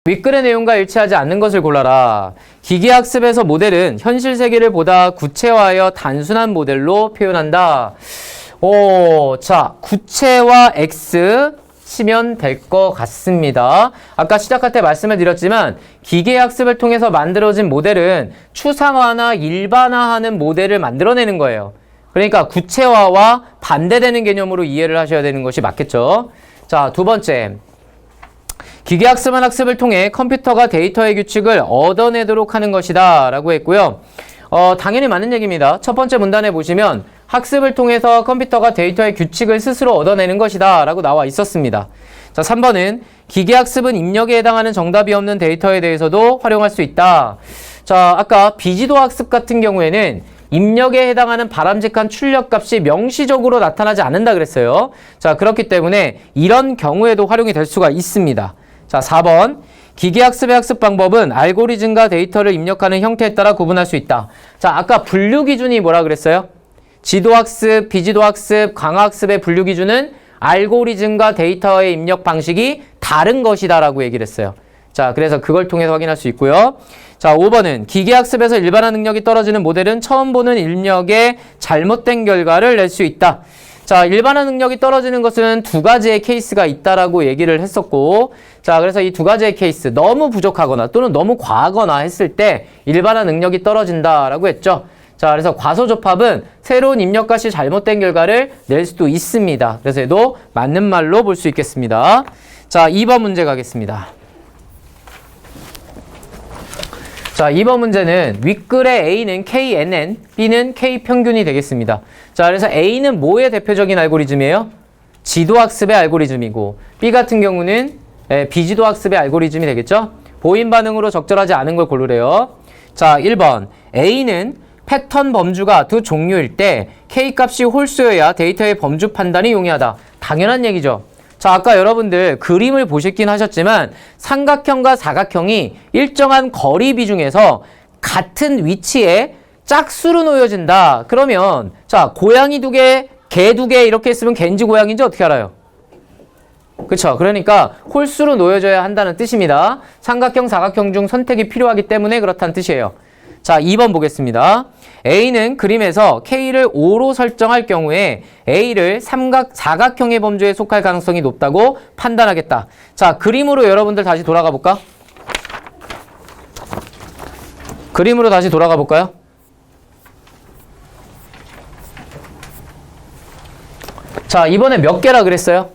윗글의 내용과 일치하지 않는 것을 골라라. 기계학습에서 모델은 현실 세계를 보다 구체화하여 단순한 모델로 표현한다. 자, 구체화 X 치면 될 것 같습니다. 아까 시작할 때 말씀을 드렸지만 기계학습을 통해서 만들어진 모델은 추상화나 일반화하는 모델을 만들어내는 거예요. 그러니까 구체화와 반대되는 개념으로 이해를 하셔야 되는 것이 맞겠죠. 자, 두 번째. 기계학습은 학습을 통해 컴퓨터가 데이터의 규칙을 얻어내도록 하는 것이다 라고 했고요. 당연히 맞는 얘기입니다. 첫 번째 문단에 보시면 학습을 통해서 컴퓨터가 데이터의 규칙을 스스로 얻어내는 것이다 라고 나와 있었습니다. 자, 3번은 기계학습은 입력에 해당하는 정답이 없는 데이터에 대해서도 활용할 수 있다. 자, 아까 비지도 학습 같은 경우에는 입력에 해당하는 바람직한 출력값이 명시적으로 나타나지 않는다 그랬어요. 자, 그렇기 때문에 이런 경우에도 활용이 될 수가 있습니다. 자, 4번. 기계학습의 학습 방법은 알고리즘과 데이터를 입력하는 형태에 따라 구분할 수 있다. 자, 아까 분류 기준이 뭐라 그랬어요? 지도학습, 비지도학습, 강화학습의 분류 기준은 알고리즘과 데이터의 입력 방식이 다른 것이다 라고 얘기를 했어요. 자, 그래서 그걸 통해서 확인할 수 있고요. 자, 5번은 기계학습에서 일반화 능력이 떨어지는 모델은 처음 보는 입력에 잘못된 결과를 낼 수 있다. 자, 일반화 능력이 떨어지는 것은 두 가지의 케이스가 있다라고 얘기를 했었고, 자, 그래서 이 두 가지의 케이스, 너무 부족하거나 또는 너무 과하거나 했을 때 일반화 능력이 떨어진다라고 했죠. 자, 그래서 과소접합은 새로운 입력값이 잘못된 결과를 낼 수도 있습니다. 그래서 얘도 맞는 말로 볼 수 있겠습니다. 자, 2번 문제 가겠습니다. 자, 2번 문제는 윗글의 A는 KNN, B는 K평균이 되겠습니다. 자, 그래서 A는 뭐의 대표적인 알고리즘이에요? 지도학습의 알고리즘이고, B 같은 경우는 비지도학습의 알고리즘이 되겠죠? 보인 반응으로 적절하지 않은 걸 고르래요. 자, 1번. A는 패턴 범주가 두 종류일 때 K값이 홀수여야 데이터의 범주 판단이 용이하다. 당연한 얘기죠. 자, 아까 여러분들 그림을 보셨긴 하셨지만 삼각형과 사각형이 일정한 거리 비중에서 같은 위치에 짝수로 놓여진다. 그러면 자, 고양이 두 개, 개 두 개 이렇게 했으면 개인지 고양인지 어떻게 알아요? 그쵸? 그러니까 홀수로 놓여져야 한다는 뜻입니다. 삼각형, 사각형 중 선택이 필요하기 때문에 그렇다는 뜻이에요. 자, 2번 보겠습니다. A는 그림에서 K를 5로 설정할 경우에 A를 사각형의 범주에 속할 가능성이 높다고 판단하겠다. 자, 그림으로 여러분들 다시 돌아가 볼까? 그림으로 다시 돌아가 볼까요? 자, 이번에 몇 개라 그랬어요?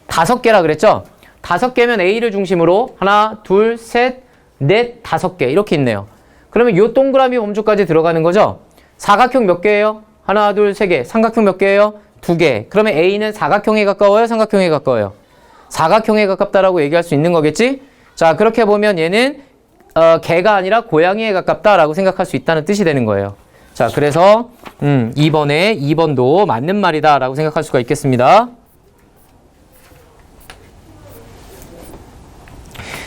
5개라 그랬죠? 5개면 A를 중심으로 하나, 둘, 셋, 넷, 5개 이렇게 있네요. 그러면 요 동그라미 범주까지 들어가는 거죠? 사각형 몇 개예요? 하나, 둘, 세 개. 삼각형 몇 개예요? 2개. 그러면 A는 사각형에 가까워요? 삼각형에 가까워요? 사각형에 가깝다라고 얘기할 수 있는 거겠지? 자, 그렇게 보면 얘는 개가 아니라 고양이에 가깝다라고 생각할 수 있다는 뜻이 되는 거예요. 자, 그래서 2번도 맞는 말이다라고 생각할 수가 있겠습니다.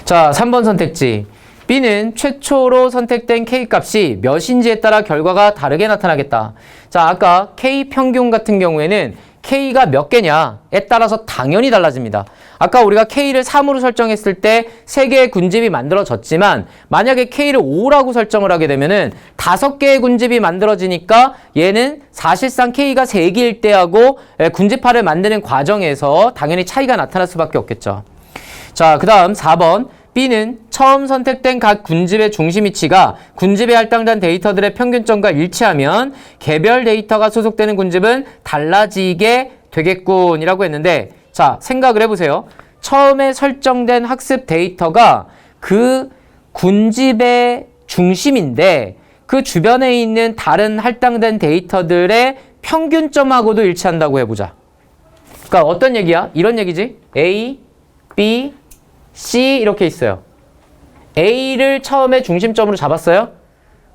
자, 3번 선택지. B는 최초로 선택된 K값이 몇인지에 따라 결과가 다르게 나타나겠다. 자, 아까 K평균 같은 경우에는 K가 몇 개냐에 따라서 당연히 달라집니다. 아까 우리가 K를 3으로 설정했을 때 3개의 군집이 만들어졌지만 만약에 K를 5라고 설정을 하게 되면은 5개의 군집이 만들어지니까 얘는 사실상 K가 3개일 때하고 군집화를 만드는 과정에서 당연히 차이가 나타날 수밖에 없겠죠. 자, 그 다음 4번. B는 처음 선택된 각 군집의 중심 위치가 군집에 할당된 데이터들의 평균점과 일치하면 개별 데이터가 소속되는 군집은 달라지게 되겠군이라고 했는데, 자, 생각을 해보세요. 처음에 설정된 학습 데이터가 그 군집의 중심인데 그 주변에 있는 다른 할당된 데이터들의 평균점하고도 일치한다고 해보자. 그러니까 어떤 얘기야? 이런 얘기지. A, B, C 이렇게 있어요. A를 처음에 중심점으로 잡았어요.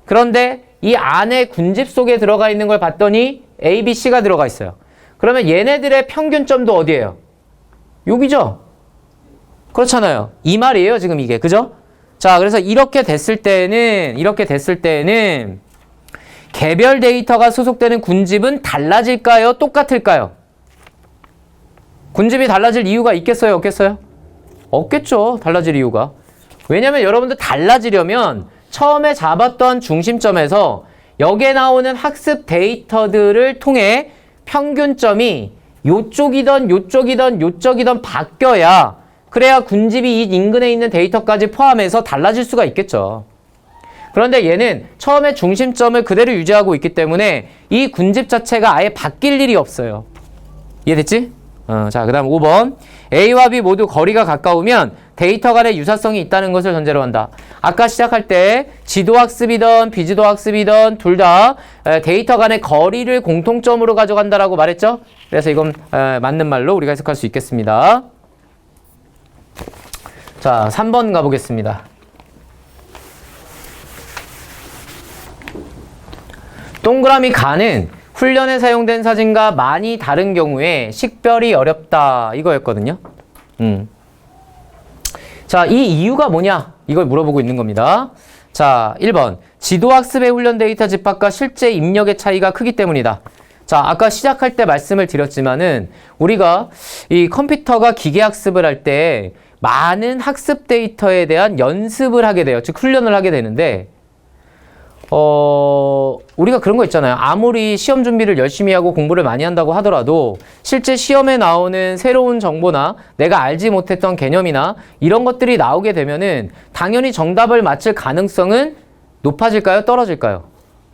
그런데 이 안에 군집 속에 들어가 있는 걸 봤더니 A, B, C가 들어가 있어요. 그러면 얘네들의 평균점도 어디예요? 여기죠? 그렇잖아요. 이 말이에요, 지금 이게. 그죠? 자, 그래서 이렇게 됐을 때는 개별 데이터가 소속되는 군집은 달라질까요? 똑같을까요? 군집이 달라질 이유가 있겠어요? 없겠어요? 없겠죠. 달라질 이유가. 왜냐면 여러분들 달라지려면 처음에 잡았던 중심점에서 여기에 나오는 학습 데이터들을 통해 평균점이 요쪽이던 바뀌어야 그래야 군집이 이 인근에 있는 데이터까지 포함해서 달라질 수가 있겠죠. 그런데 얘는 처음에 중심점을 그대로 유지하고 있기 때문에 이 군집 자체가 아예 바뀔 일이 없어요. 이해됐지? 자, 그 다음 5번. A와 B 모두 거리가 가까우면 데이터 간의 유사성이 있다는 것을 전제로 한다. 아까 시작할 때 지도학습이든 비지도학습이든 둘 다 데이터 간의 거리를 공통점으로 가져간다라고 말했죠? 그래서 이건 맞는 말로 우리가 해석할 수 있겠습니다. 자, 3번 가보겠습니다. 동그라미 가는 훈련에 사용된 사진과 많이 다른 경우에 식별이 어렵다 이거였거든요. 자, 이 이유가 뭐냐? 이걸 물어보고 있는 겁니다. 자, 1번. 지도학습의 훈련 데이터 집합과 실제 입력의 차이가 크기 때문이다. 자, 아까 시작할 때 말씀을 드렸지만은 우리가 이 컴퓨터가 기계학습을 할 때 많은 학습 데이터에 대한 연습을 하게 돼요. 즉 훈련을 하게 되는데 우리가 그런 거 있잖아요. 아무리 시험 준비를 열심히 하고 공부를 많이 한다고 하더라도 실제 시험에 나오는 새로운 정보나 내가 알지 못했던 개념이나 이런 것들이 나오게 되면은 당연히 정답을 맞힐 가능성은 높아질까요? 떨어질까요?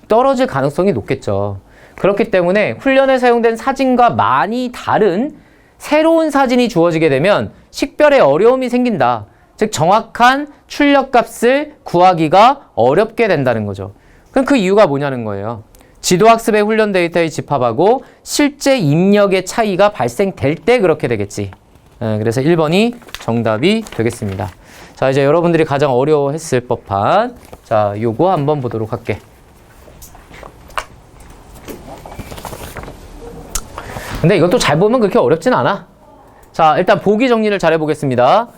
떨어질 가능성이 높겠죠. 그렇기 때문에 훈련에 사용된 사진과 많이 다른 새로운 사진이 주어지게 되면 식별에 어려움이 생긴다. 즉 정확한 출력값을 구하기가 어렵게 된다는 거죠. 그럼 그 이유가 뭐냐는 거예요. 지도학습의 훈련 데이터의 집합하고 실제 입력의 차이가 발생될 때 그렇게 되겠지. 그래서 1번이 정답이 되겠습니다. 자, 이제 여러분들이 가장 어려워했을 법한 자, 요거 한번 보도록 할게. 근데 이것도 잘 보면 그렇게 어렵진 않아. 자, 일단 보기 정리를 잘 해보겠습니다.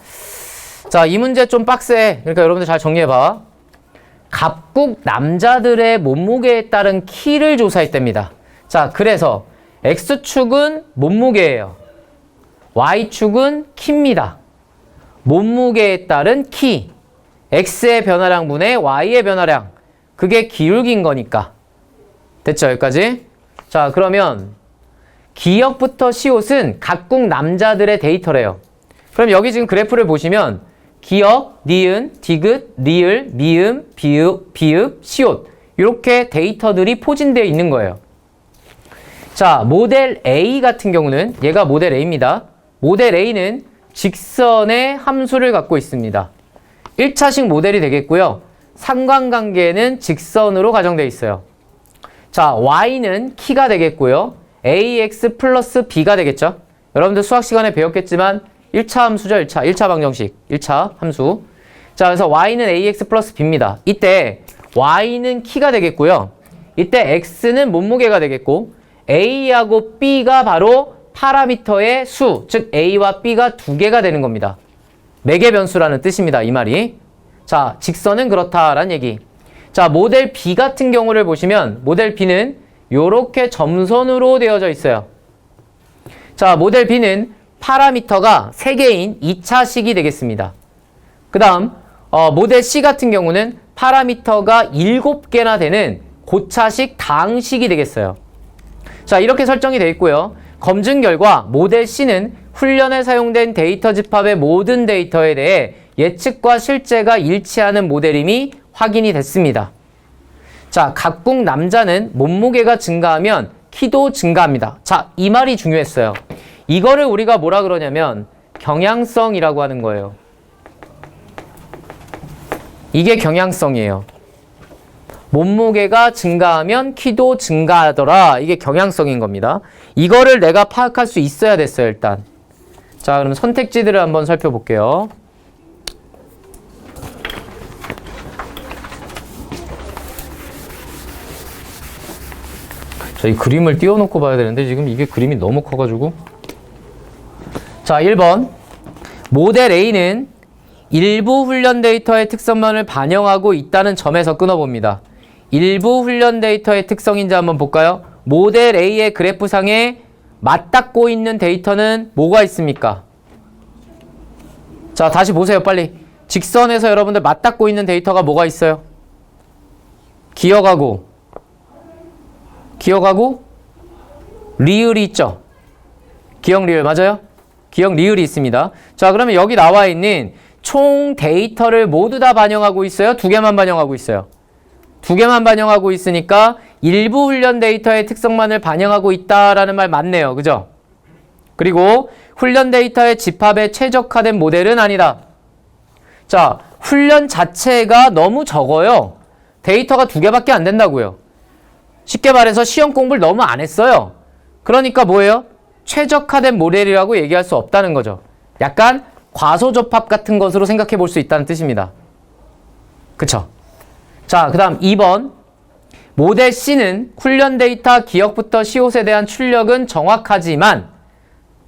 자, 이 문제 좀 빡세. 그러니까 여러분들 잘 정리해봐. 갑국 남자들의 몸무게에 따른 키를 조사했답니다. 자, 그래서 X축은 몸무게예요. Y축은 키입니다. 몸무게에 따른 키. X의 변화량 분의 Y의 변화량. 그게 기울기인 거니까. 됐죠? 여기까지? 자, 그러면 기역부터 시옷은 각국 남자들의 데이터래요. 그럼 여기 지금 그래프를 보시면 기역, 니은, 디귿, 리을, 미음, 비읍, 시옷 이렇게 데이터들이 포진되어 있는 거예요. 자, 모델 A 같은 경우는 얘가 모델 A입니다. 모델 A는 직선의 함수를 갖고 있습니다. 1차식 모델이 되겠고요. 상관관계는 직선으로 가정되어 있어요. 자, Y는 키가 되겠고요. AX 플러스 B가 되겠죠. 여러분들 수학 시간에 배웠겠지만 1차 함수죠. 1차 방정식 1차 함수. 자, 그래서 Y는 AX 플러스 B입니다. 이때 Y는 키가 되겠고요. 이때 X는 몸무게가 되겠고 A하고 B가 바로 파라미터의 수, 즉 A와 B가 두 개가 되는 겁니다. 매개 변수라는 뜻입니다. 이 말이. 자, 직선은 그렇다라는 얘기. 자, 모델 B 같은 경우를 보시면 모델 B는 요렇게 점선으로 되어져 있어요. 자, 모델 B는 파라미터가 3개인 2차식이 되겠습니다. 그 다음 모델 C 같은 경우는 파라미터가 7개나 되는 고차식 다항식이 되겠어요. 자, 이렇게 설정이 되어 있고요. 검증 결과 모델 C는 훈련에 사용된 데이터 집합의 모든 데이터에 대해 예측과 실제가 일치하는 모델임이 확인이 됐습니다. 자, 각국 남자는 몸무게가 증가하면 키도 증가합니다. 자, 이 말이 중요했어요. 이거를 우리가 뭐라 그러냐면 경향성이라고 하는 거예요. 이게 경향성이에요. 몸무게가 증가하면 키도 증가하더라. 이게 경향성인 겁니다. 이거를 내가 파악할 수 있어야 됐어요, 일단. 자, 그럼 선택지들을 한번 살펴볼게요. 자, 이 그림을 띄워놓고 봐야 되는데 지금 이게 그림이 너무 커가지고. 자, 1번. 모델 A는 일부 훈련 데이터의 특성만을 반영하고 있다는 점에서 끊어봅니다. 일부 훈련 데이터의 특성인지 한번 볼까요? 모델 A의 그래프상에 맞닿고 있는 데이터는 뭐가 있습니까? 자, 다시 보세요, 빨리. 직선에서 여러분들 맞닿고 있는 데이터가 뭐가 있어요? 기억하고 리을이 있죠. 기억 리을 맞아요? 기억 리을이 있습니다. 자, 그러면 여기 나와 있는 총 데이터를 모두 다 반영하고 있어요? 두 개만 반영하고 있어요? 두 개만 반영하고 있으니까 일부 훈련 데이터의 특성만을 반영하고 있다라는 말 맞네요. 그죠? 그리고 훈련 데이터의 집합에 최적화된 모델은 아니다. 자, 훈련 자체가 너무 적어요. 데이터가 두 개밖에 안 된다고요. 쉽게 말해서 시험 공부를 너무 안 했어요. 그러니까 뭐예요? 최적화된 모델이라고 얘기할 수 없다는 거죠. 약간 과소접합 같은 것으로 생각해 볼 수 있다는 뜻입니다. 그쵸? 자, 그 다음 2번. 모델 C는 훈련 데이터 기억부터 시옷에 대한 출력은 정확하지만,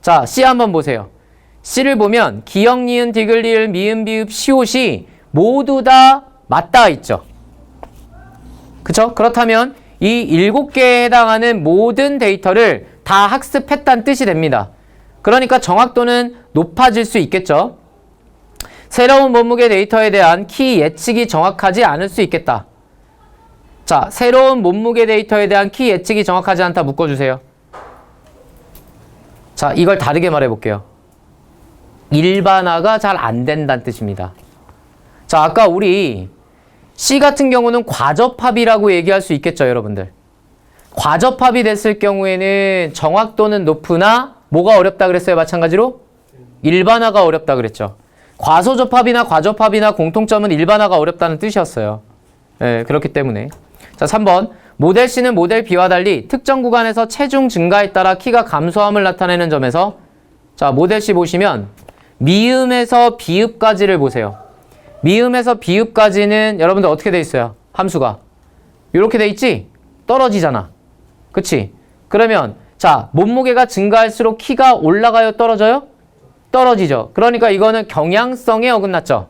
자, C 한번 보세요. C를 보면 기억, 니은, 디귿, 리을, 미음, 비읍, 시옷이 모두 다 맞닿아 있죠. 그쵸? 그렇다면 이 7개에 해당하는 모든 데이터를 다 학습했다는 뜻이 됩니다. 그러니까 정확도는 높아질 수 있겠죠. 새로운 몸무게 데이터에 대한 키 예측이 정확하지 않을 수 있겠다. 자, 새로운 몸무게 데이터에 대한 키 예측이 정확하지 않다 묶어주세요. 자, 이걸 다르게 말해볼게요. 일반화가 잘 안 된다는 뜻입니다. 자, 아까 우리 C 같은 경우는 과접합이라고 얘기할 수 있겠죠, 여러분들. 과접합이 됐을 경우에는 정확도는 높으나 뭐가 어렵다 그랬어요, 마찬가지로? 일반화가 어렵다 그랬죠. 과소접합이나 과접합이나 공통점은 일반화가 어렵다는 뜻이었어요. 네, 그렇기 때문에. 자, 3번. 모델 C는 모델 B와 달리 특정 구간에서 체중 증가에 따라 키가 감소함을 나타내는 점에서, 자, 모델 C 보시면 미음에서 비읍까지를 보세요. 미음에서 비읍까지는 여러분들 어떻게 돼 있어요? 함수가 이렇게 돼 있지? 떨어지잖아. 그치? 그러면 자, 몸무게가 증가할수록 키가 올라가요? 떨어져요? 떨어지죠. 그러니까 이거는 경향성에 어긋났죠.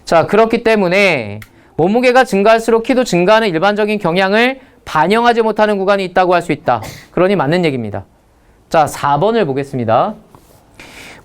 자, 그렇기 때문에 몸무게가 증가할수록 키도 증가하는 일반적인 경향을 반영하지 못하는 구간이 있다고 할 수 있다. 그러니 맞는 얘기입니다. 자, 4번을 보겠습니다.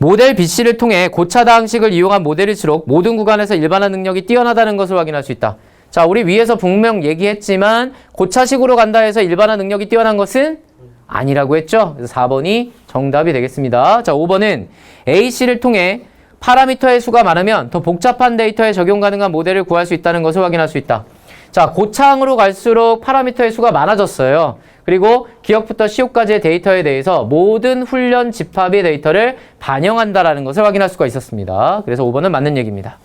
모델 BC를 통해 고차다 항식을 이용한 모델일수록 모든 구간에서 일반화 능력이 뛰어나다는 것을 확인할 수 있다. 자, 우리 위에서 분명 얘기했지만 고차식으로 간다 해서 일반화 능력이 뛰어난 것은 아니라고 했죠. 그래서 4번이 정답이 되겠습니다. 자, 5번은 AC를 통해 파라미터의 수가 많으면 더 복잡한 데이터에 적용 가능한 모델을 구할 수 있다는 것을 확인할 수 있다. 자, 고차항으로 갈수록 파라미터의 수가 많아졌어요. 그리고 기억부터 시옷까지의 데이터에 대해서 모든 훈련 집합의 데이터를 반영한다라는 것을 확인할 수가 있었습니다. 그래서 5번은 맞는 얘기입니다.